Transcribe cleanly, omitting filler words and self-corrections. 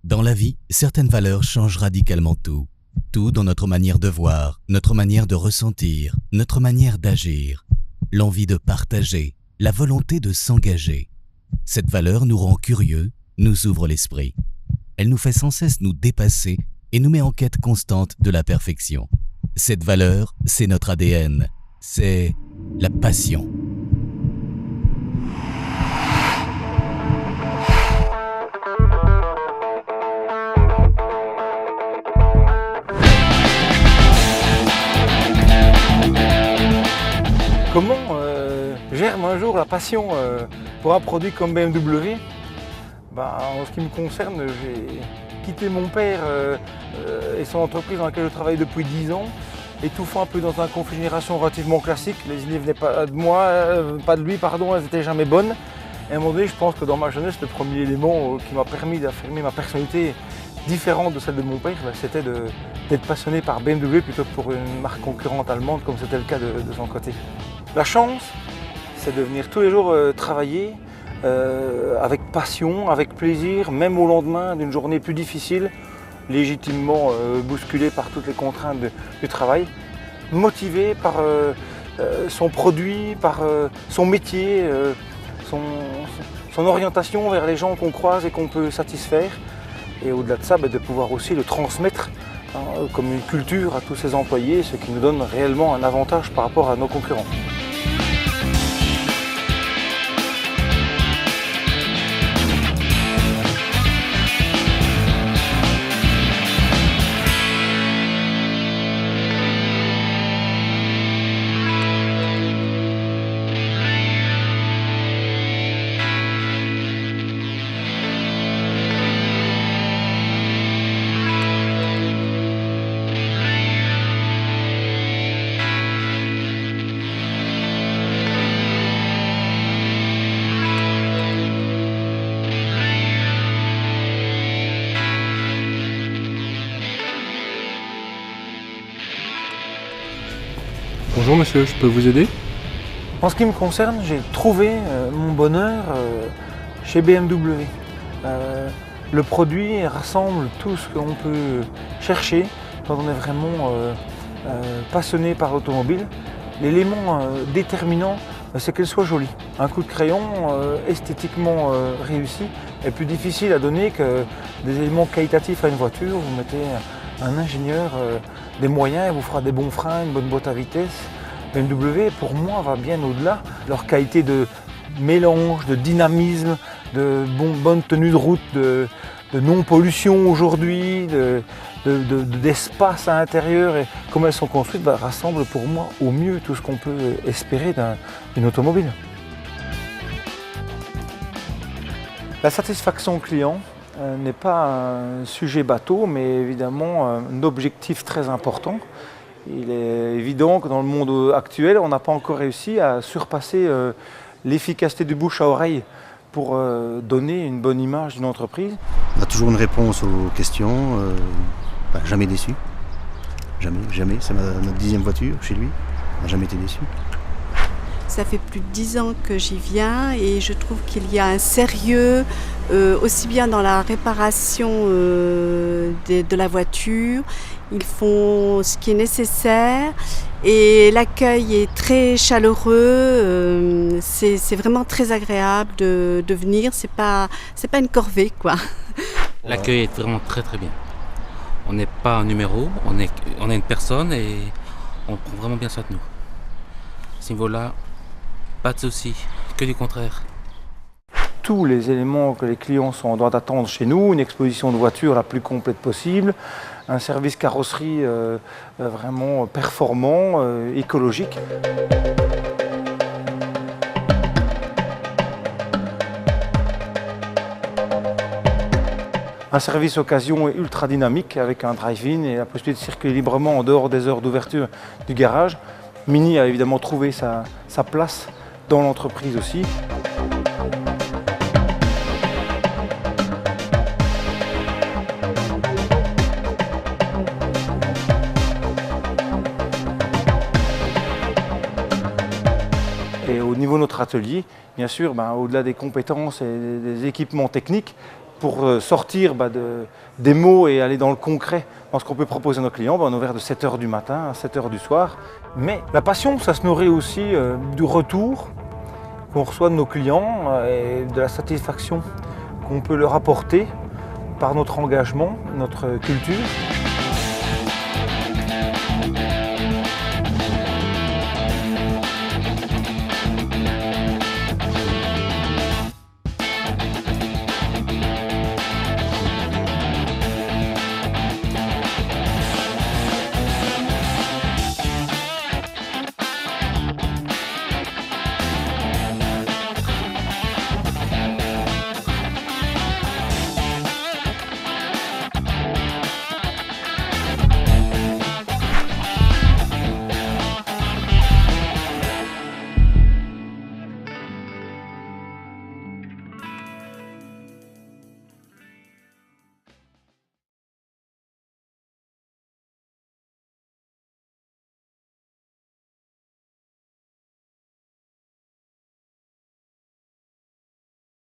Dans la vie, certaines valeurs changent radicalement tout. Tout dans notre manière de voir, notre manière de ressentir, notre manière d'agir. L'envie de partager, la volonté de s'engager. Cette valeur nous rend curieux, nous ouvre l'esprit. Elle nous fait sans cesse nous dépasser et nous met en quête constante de la perfection. Cette valeur, c'est notre ADN. C'est la passion. Comment germe un jour la passion pour un produit comme BMW? En ce qui me concerne, j'ai quitté mon père et son entreprise dans laquelle je travaille depuis 10 ans, étouffant un peu dans un conflit de génération relativement classique. Les idées venaient pas de moi, pas de lui, pardon, elles n'étaient jamais bonnes. Et à un moment donné, je pense que dans ma jeunesse, le premier élément qui m'a permis d'affirmer ma personnalité différente de celle de mon père, c'était d'être passionné par BMW plutôt que pour une marque concurrente allemande, comme c'était le cas de son côté. La chance, c'est de venir tous les jours travailler avec passion, avec plaisir, même au lendemain d'une journée plus difficile, légitimement bousculé par toutes les contraintes du travail, motivé par son produit, par son métier, son orientation vers les gens qu'on croise et qu'on peut satisfaire. Et au-delà de ça, de pouvoir aussi le transmettre comme une culture à tous ses employés, ce qui nous donne réellement un avantage par rapport à nos concurrents. Bonjour monsieur, je peux vous aider? En ce qui me concerne, j'ai trouvé mon bonheur chez BMW. Le produit rassemble tout ce qu'on peut chercher quand on est vraiment passionné par l'automobile. L'élément déterminant, c'est qu'elle soit jolie. Un coup de crayon esthétiquement réussi est plus difficile à donner que des éléments qualitatifs à une voiture. Vous mettez un ingénieur des moyens, il vous fera des bons freins, une bonne boîte à vitesse. BMW, pour moi, va bien au-delà. Leur qualité de mélange, de dynamisme, de bonne tenue de route, de non-pollution aujourd'hui, d'espace à l'intérieur et comment elles sont construites, rassemble pour moi au mieux tout ce qu'on peut espérer d'une automobile. La satisfaction client n'est pas un sujet bateau, mais évidemment un objectif très important. Il est évident que dans le monde actuel, on n'a pas encore réussi à surpasser l'efficacité du bouche à oreille pour donner une bonne image d'une entreprise. On a toujours une réponse aux questions, jamais déçu. Jamais. C'est notre 10e voiture chez lui, on n'a jamais été déçu. Ça fait plus de 10 ans que j'y viens et je trouve qu'il y a un sérieux, aussi bien dans la réparation de la voiture. Ils font ce qui est nécessaire et l'accueil est très chaleureux. C'est vraiment très agréable de venir. C'est pas une corvée, quoi. L'accueil est vraiment très très bien. On n'est pas un numéro, on est une personne et on prend vraiment bien soin de nous. À ce niveau-là, pas de souci, que du contraire. Tous les éléments que les clients sont en droit d'attendre chez nous, une exposition de voitures la plus complète possible, un service carrosserie vraiment performant, écologique. Un service occasion ultra dynamique avec un drive-in et la possibilité de circuler librement en dehors des heures d'ouverture du garage. Mini a évidemment trouvé sa place dans l'entreprise aussi. Et au niveau de notre atelier, bien sûr, au-delà des compétences et des équipements techniques, Pour sortir des mots et aller dans le concret, dans ce qu'on peut proposer à nos clients, on est ouvert de 7h du matin à 7h du soir. Mais la passion, ça se nourrit aussi du retour qu'on reçoit de nos clients et de la satisfaction qu'on peut leur apporter par notre engagement, notre culture.